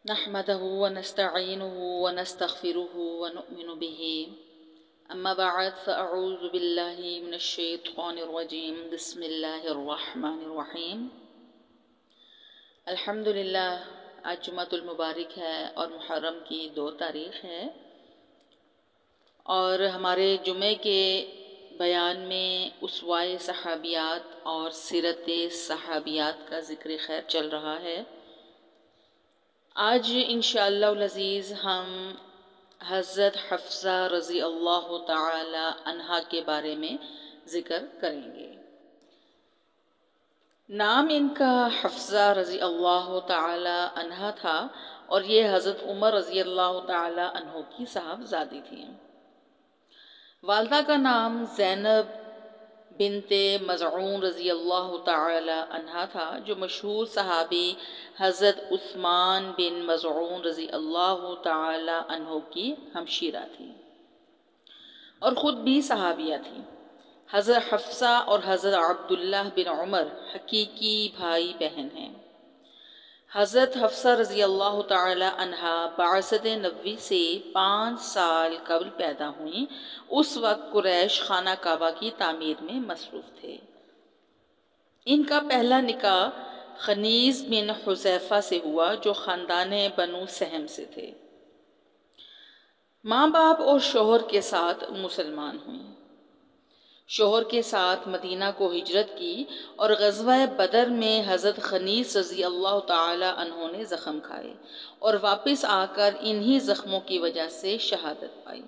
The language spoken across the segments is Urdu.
نحمده ونستعينه ونستغفره ونؤمن به أما بعد فأعوذ بالله من الشيطان الرجيم بسم الله الرحمن الرحیم۔ الحمدللہ آج جمعۃ المبارک ہے اور محرم کی 2 تاریخ ہے، اور ہمارے جمعے کے بیان میں اسوہ صحابیات اور سیرت صحابیات کا ذکر خیر چل رہا ہے۔ آج انشاءاللہ العزیز ہم حضرت حفصہ رضی اللہ تعالی عنہا کے بارے میں ذکر کریں گے۔ نام ان کا حفصہ رضی اللہ تعالی عنہا تھا، اور یہ حضرت عمر رضی اللہ تعالی عنہ کی صاحبزادی تھیں۔ والدہ کا نام زینب بنت مزعون رضی اللہ تعالی عنہا تھا، جو مشہور صحابی حضرت عثمان بن مزعون رضی اللہ تعالی عنہ کی ہمشیرہ تھی اور خود بھی صحابیہ تھی۔ حضرت حفصہ اور حضرت عبداللہ بن عمر حقیقی بھائی بہن ہیں۔ حضرت حفصہ رضی اللہ تعالی عنہا بعثت نبوی سے 5 سال قبل پیدا ہوئیں۔ اس وقت قریش خانہ کعبہ کی تعمیر میں مصروف تھے۔ ان کا پہلا نکاح خنیس بن حذیفہ سے ہوا، جو خاندان بنو سہم سے تھے۔ ماں باپ اور شوہر کے ساتھ مسلمان ہوئیں۔ شوہر کے ساتھ مدینہ کو ہجرت کی، اور غزوہ بدر میں حضرت خنیس رضی اللہ تعالی عنہ نے زخم کھائے اور واپس آ کر انہی زخموں کی وجہ سے شہادت پائی۔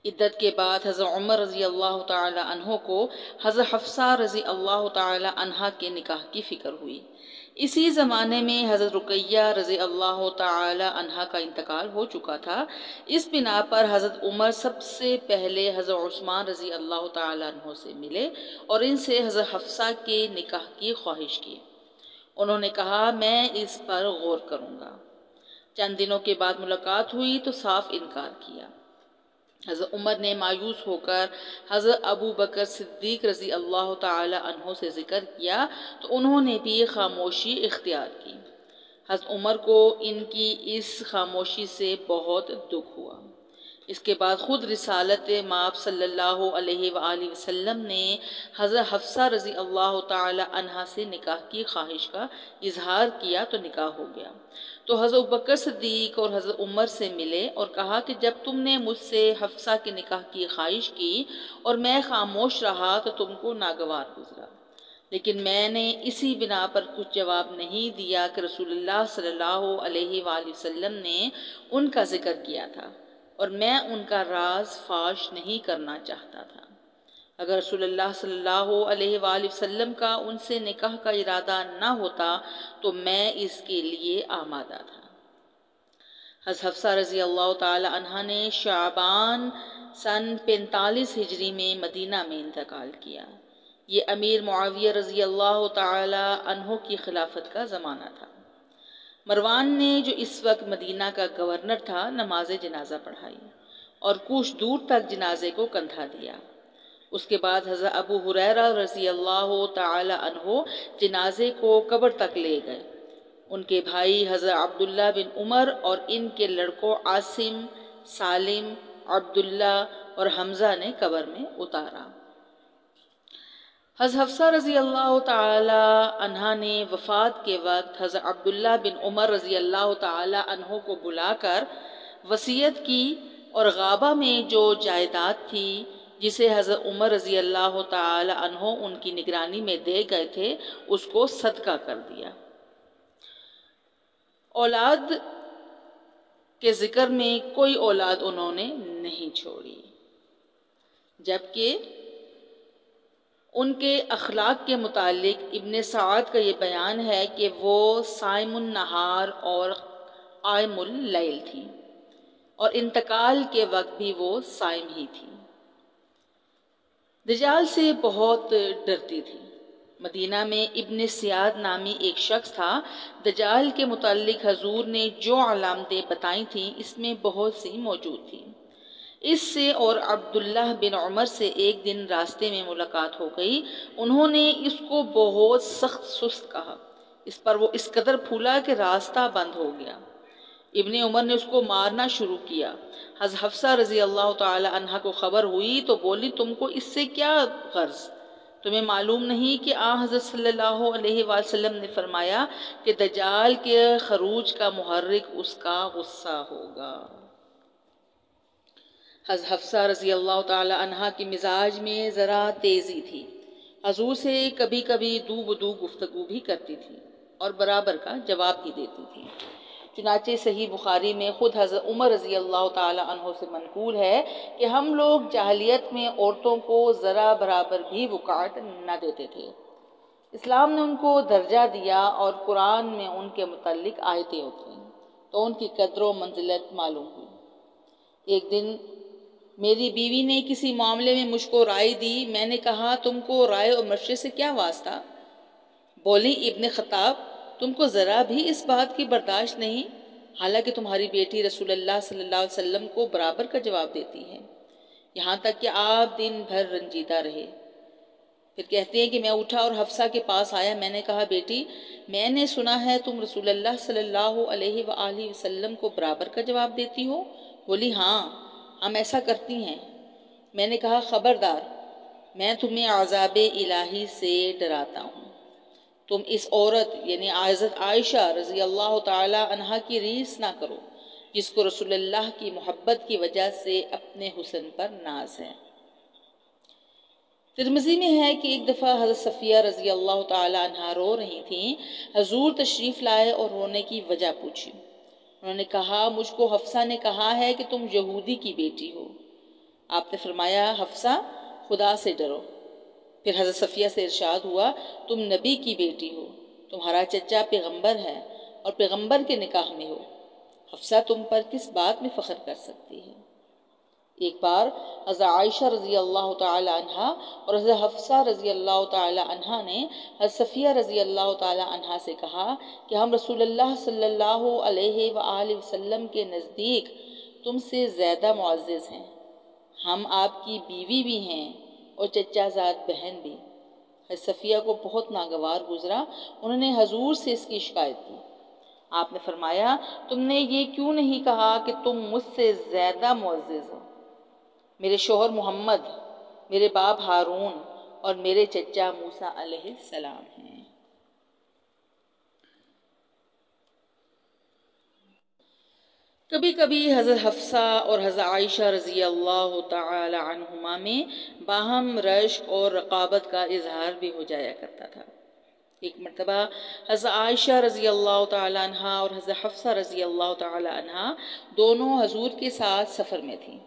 عدت کے بعد حضرت عمر رضی اللہ تعالی عنہ کو حضرت حفصہ رضی اللہ تعالی عنہا کے نکاح کی فکر ہوئی۔ اسی زمانے میں حضرت رقیہ رضی اللہ تعالی عنہا کا انتقال ہو چکا تھا۔ اس بنا پر حضرت عمر سب سے پہلے حضرت عثمان رضی اللہ تعالی عنہ سے ملے اور ان سے حضرت حفصہ کے نکاح کی خواہش کی۔ انہوں نے کہا، میں اس پر غور کروں گا۔ چند دنوں کے بعد ملاقات ہوئی تو صاف انکار کیا۔ حضرت عمر نے مایوس ہو کر حضرت ابو بکر صدیق رضی اللہ تعالی عنہ سے ذکر کیا تو انہوں نے بھی خاموشی اختیار کی۔ حضرت عمر کو ان کی اس خاموشی سے بہت دکھ ہوا۔ اس کے بعد خود رسالت مآب صلی اللہ علیہ وآلہ وسلم نے حضرت حفصہ رضی اللہ تعالی عنہا سے نکاح کی خواہش کا اظہار کیا تو نکاح ہو گیا۔ تو حضرت بکر صدیق اور حضرت عمر سے ملے اور کہا کہ جب تم نے مجھ سے حفصہ کے نکاح کی خواہش کی اور میں خاموش رہا تو تم کو ناگوار گزرا، لیکن میں نے اسی بنا پر کچھ جواب نہیں دیا کہ رسول اللہ صلی اللہ علیہ وآلہ وسلم نے ان کا ذکر کیا تھا اور میں ان کا راز فاش نہیں کرنا چاہتا تھا۔ اگر رسول اللہ صلی اللہ علیہ وآلہ وسلم کا ان سے نکاح کا ارادہ نہ ہوتا تو میں اس کے لیے آمادہ تھا۔ حضرت حفصہ رضی اللہ تعالی عنہ نے شعبان سن 45 ہجری میں مدینہ میں انتقال کیا۔ یہ امیر معاویہ رضی اللہ تعالی عنہ کی خلافت کا زمانہ تھا۔ مروان نے، جو اس وقت مدینہ کا گورنر تھا، نماز جنازہ پڑھائی اور کچھ دور تک جنازے کو کندھا دیا۔ اس کے بعد حضرت ابو ہریرہ رضی اللہ تعالی عنہ جنازے کو قبر تک لے گئے۔ ان کے بھائی حضرت عبداللہ بن عمر اور ان کے لڑکوں عاصم، سالم، عبداللہ اور حمزہ نے قبر میں اتارا۔ حضرت حفصہ رضی اللہ تعالی عنہا نے وفات کے وقت حضرت عبداللہ بن عمر رضی اللہ تعالی عنہ کو بلا کر وصیت کی اور غابہ میں جو جائیداد تھی جسے حضرت عمر رضی اللہ تعالی عنہ ان کی نگرانی میں دے گئے تھے، اس کو صدقہ کر دیا۔ اولاد کے ذکر میں کوئی اولاد انہوں نے نہیں چھوڑی، جبکہ ان کے اخلاق کے متعلق ابن سعد کا یہ بیان ہے کہ وہ صائم النہار اور قائم اللیل تھی، اور انتقال کے وقت بھی وہ صائم ہی تھی۔ دجال سے بہت ڈرتی تھی۔ مدینہ میں ابن سیاد نامی ایک شخص تھا۔ دجال کے متعلق حضور نے جو علامتیں بتائی تھیں اس میں بہت سی موجود تھیں۔ اس سے اور عبداللہ بن عمر سے ایک دن راستے میں ملاقات ہو گئی۔ انہوں نے اس کو بہت سخت سست کہا۔ اس پر وہ اس قدر پھولا کہ راستہ بند ہو گیا۔ ابن عمر نے اس کو مارنا شروع کیا۔ حضرت حفصہ رضی اللہ تعالی عنہ کو خبر ہوئی تو بولی تم کو اس سے کیا غرض؟ تمہیں معلوم نہیں کہ حضرت صلی اللہ علیہ وسلم نے فرمایا کہ دجال کے خروج کا محرک اس کا غصہ ہوگا۔ حضرت حفصہ رضی اللہ تعالی عنہ کی مزاج میں ذرا تیزی تھی، حضور سے کبھی کبھی دو بدو گفتگو بھی کرتی تھی اور برابر کا جواب بھی دیتی تھی۔ چنانچہ صحیح بخاری میں خود حضرت عمر رضی اللہ تعالی عنہ سے منقول ہے کہ ہم لوگ جاہلیت میں عورتوں کو ذرا برابر بھی وقعت نہ دیتے تھے۔ اسلام نے ان کو درجہ دیا اور قرآن میں ان کے متعلق آیتیں اتریں تو ان کی قدر و منزلت معلوم ہوئی۔ ایک دن میری بیوی نے کسی معاملے میں مجھ کو رائے دی، میں نے کہا تم کو رائے اور مشورے سے کیا واسطہ؟ بولی ابن خطاب تم کو ذرا بھی اس بات کی برداشت نہیں، حالانکہ تمہاری بیٹی رسول اللہ صلی اللہ علیہ وسلم کو برابر کا جواب دیتی ہے، یہاں تک کہ آپ دن بھر رنجیدہ رہے۔ پھر کہتے ہیں کہ میں اٹھا اور حفصہ کے پاس آیا، میں نے کہا بیٹی میں نے سنا ہے تم رسول اللہ صلی اللہ علیہ وآلہ وسلم کو برابر کا جواب دیتی ہو؟ بولی ہاں ہم ایسا کرتی ہیں۔ میں نے کہا خبردار میں تمہیں عذاب الہی سے ڈراتا ہوں، تم اس عورت یعنی حضرت عائشہ رضی اللہ تعالی عنہ کی ریس نہ کرو جس کو رسول اللہ کی محبت کی وجہ سے اپنے حسن پر ناز ہے۔ ترمذی میں ہے کہ ایک دفعہ حضرت صفیہ رضی اللہ تعالی عنہ رو رہی تھیں، حضور تشریف لائے اور رونے کی وجہ پوچھی۔ انہوں نے کہا مجھ کو حفصہ نے کہا ہے کہ تم یہودی کی بیٹی ہو۔ آپ نے فرمایا حفصہ خدا سے ڈرو۔ پھر حضرت صفیہ سے ارشاد ہوا تم نبی کی بیٹی ہو، تمہارا چچا پیغمبر ہے اور پیغمبر کے نکاح میں ہو، حفصہ تم پر کس بات میں فخر کر سکتی ہے؟ ایک بار حضرت عائشہ رضی اللہ تعالی عنہ اور حضرت حفصہ رضی اللہ تعالی عنہ نے حضرت صفیہ رضی اللہ تعالی عنہ سے کہا کہ ہم رسول اللہ صلی اللہ علیہ وآلہ وسلم کے نزدیک تم سے زیادہ معزز ہیں، ہم آپ کی بیوی بھی ہیں اور چچا زاد بہن بھی۔ حضرت صفیہ کو بہت ناگوار گزرا، انہوں نے حضور سے اس کی شکایت کی۔ آپ نے فرمایا تم نے یہ کیوں نہیں کہا کہ تم مجھ سے زیادہ معزز ہو؟ میرے شوہر محمد، میرے باپ ہارون اور میرے چچا موسیٰ علیہ السلام ہیں۔ کبھی کبھی حضرت حفصہ اور حضرت عائشہ رضی اللہ تعالی عنہما میں باہم رشک اور رقابت کا اظہار بھی ہو جایا کرتا تھا۔ ایک مرتبہ حضرت عائشہ رضی اللہ تعالی عنہ اور حضرت حفصہ رضی اللہ تعالی عنہ دونوں حضور کے ساتھ سفر میں تھیں۔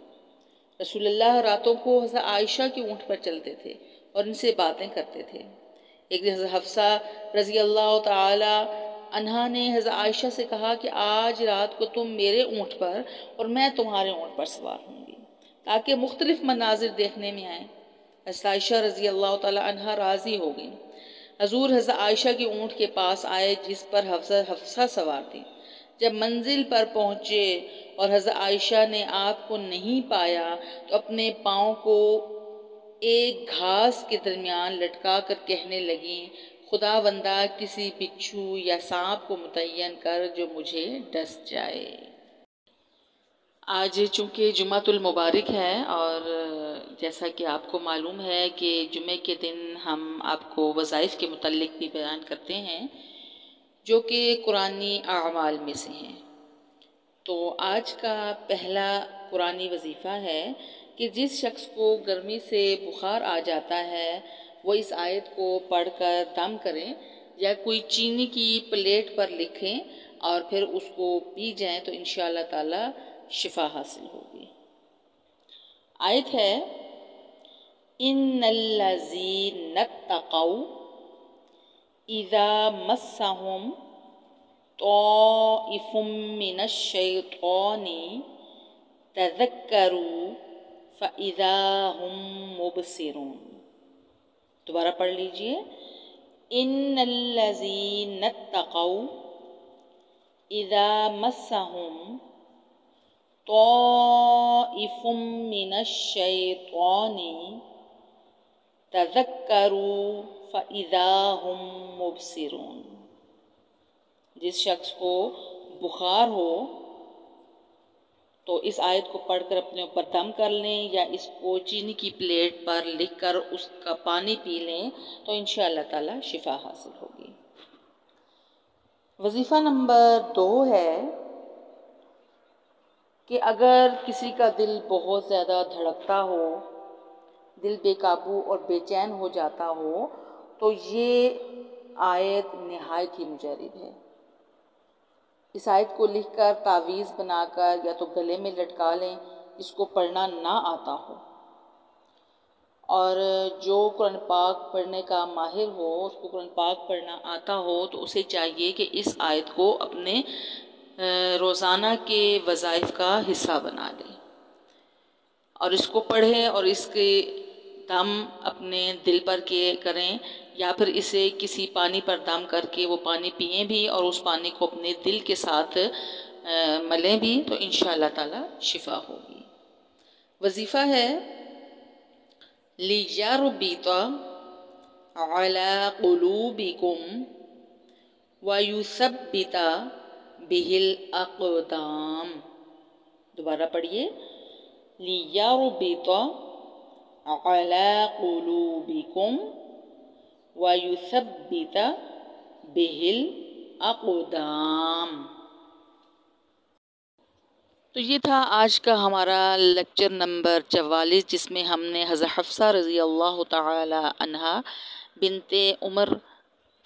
رسول اللہ راتوں کو حضرت عائشہ کی اونٹ پر چلتے تھے اور ان سے باتیں کرتے تھے۔ ایک دن حضرت حفصہ رضی اللہ تعالی عنہا نے حضرت عائشہ سے کہا کہ آج رات کو تم میرے اونٹ پر اور میں تمہارے اونٹ پر سوار ہوں گی تاکہ مختلف مناظر دیکھنے میں آئیں۔ حضرت عائشہ رضی اللہ تعالی عنہا راضی ہو گئیں۔ حضور حضرت عائشہ کے اونٹ کے پاس آئے جس پر حضرت حفصہ سوار تھی۔ جب منزل پر پہنچے اور حضرت عائشہ نے آپ کو نہیں پایا تو اپنے پاؤں کو ایک گھاس کے درمیان لٹکا کر کہنے لگیں خدا بندہ کسی بچھو یا سانپ کو متعین کر جو مجھے ڈس جائے۔ آج چونکہ جمعۃ المبارک ہے اور جیسا کہ آپ کو معلوم ہے کہ جمعے کے دن ہم آپ کو وظائف کے متعلق بھی بیان کرتے ہیں جو کہ قرآنی اعمال میں سے ہیں۔ تو آج کا پہلا قرآنی وظیفہ ہے کہ جس شخص کو گرمی سے بخار آ جاتا ہے وہ اس آیت کو پڑھ کر دم کریں یا کوئی چینی کی پلیٹ پر لکھیں اور پھر اس کو پی جائیں تو انشاءاللہ تعالی شفا حاصل ہوگی۔ آیت ہے ان الذین اتقوا اذا مسهم طائف من الشیطان تذکروا فاذا هم مبصرون۔ دوبارہ پڑھ لیجئے ان الذین اتقوا اذا مسهم طائف من الشیطان تذکروا فاذا هم مبصرون۔ جس شخص کو بخار ہو تو اس آیت کو پڑھ کر اپنے اوپر دم کر لیں یا اس کو چینی کی پلیٹ پر لکھ کر اس کا پانی پی لیں تو انشاءاللہ تعالی شفا حاصل ہوگی۔ وظیفہ نمبر 2 ہے کہ اگر کسی کا دل بہت زیادہ دھڑکتا ہو، دل بے قابو اور بے چین ہو جاتا ہو، تو یہ آیت نہایت ہی مجرب ہے۔ اس آیت کو لکھ کر تعویذ بنا کر یا تو گلے میں لٹکا لیں جس کو پڑھنا نہ آتا ہو، اور جو قرآن پاک پڑھنے کا ماہر ہو، اس کو قرآن پاک پڑھنا آتا ہو، تو اسے چاہیے کہ اس آیت کو اپنے روزانہ کے وظائف کا حصہ بنا لے اور اس کو پڑھیں اور اس کے دم اپنے دل پر کریں، یا پھر اسے کسی پانی پر دم کر کے وہ پانی پئیں بھی اور اس پانی کو اپنے دل کے ساتھ ملیں بھی تو انشاءاللہ تعالی شفا ہوگی۔ وظیفہ ہے لِيَرْبِطَ عَلَى قُلُوبِكُمْ وَيُثَبِّتَ بِهِ الْأَقْدَامَ۔ دوبارہ پڑھیے، لِيَرْبِطَ عَلَى قُلُوبِكُمْ وَيُثَبِّتَ بِهِ الْأَقْدَامَ۔ تو یہ تھا آج کا ہمارا لیکچر نمبر 44، جس میں ہم نے حضرت حفصہ رضی اللہ تعالی عنہا بنت عمر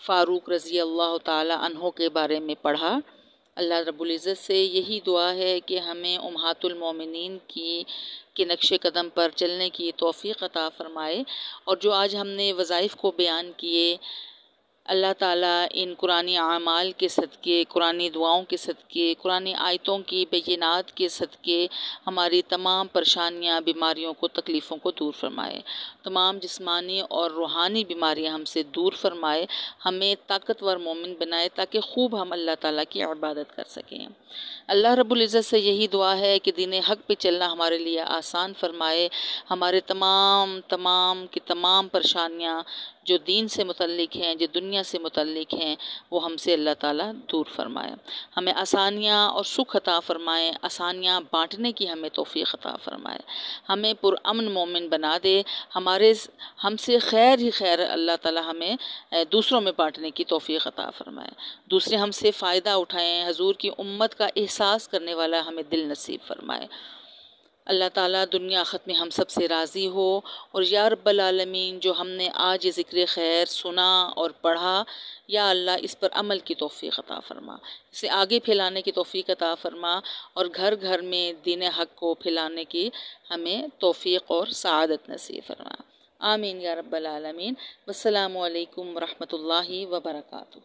فاروق رضی اللہ تعالی عنہ کے بارے میں پڑھا۔ اللہ رب العزت سے یہی دعا ہے کہ ہمیں امہات المومنین کے نقش قدم پر چلنے کی توفیق عطا فرمائے، اور جو آج ہم نے وظائف کو بیان کیے، اللہ تعالیٰ ان قرآنی اعمال کے صدقے، قرآنی دعاؤں کے صدقے، قرآنی آیتوں کی بینات کے صدقے ہماری تمام پریشانیاں، بیماریوں کو، تکلیفوں کو دور فرمائے، تمام جسمانی اور روحانی بیماریاں ہم سے دور فرمائے، ہمیں طاقتور مومن بنائے تاکہ خوب ہم اللہ تعالیٰ کی عبادت کر سکیں۔ اللہ رب العزت سے یہی دعا ہے کہ دین حق پہ چلنا ہمارے لیے آسان فرمائے، ہمارے تمام کی تمام پریشانیاں جو دین سے متعلق ہیں، جو دنیا سے متعلق ہیں، وہ ہم سے اللہ تعالیٰ دور فرمائے، ہمیں آسانیاں اور سکھ عطا فرمائے، آسانیاں بانٹنے کی ہمیں توفیق عطا فرمائے، ہمیں پرامن مومن بنا دے، ہم سے خیر ہی خیر اللہ تعالیٰ ہمیں دوسروں میں بانٹنے کی توفیق عطا فرمائے، دوسرے ہم سے فائدہ اٹھائیں، حضور کی امت کا احساس کرنے والا ہمیں دل نصیب فرمائے۔ اللہ تعالیٰ دنیا آخرت میں ہم سب سے راضی ہو، اور یا رب العالمین جو ہم نے آج یہ ذکر خیر سنا اور پڑھا، یا اللہ اس پر عمل کی توفیق عطا فرما، اسے آگے پھیلانے کی توفیق عطا فرما، اور گھر گھر میں دین حق کو پھیلانے کی ہمیں توفیق اور سعادت نصیب فرما۔ آمین یا رب العالمین۔ والسلام علیکم ورحمۃ اللہ وبرکاتہ۔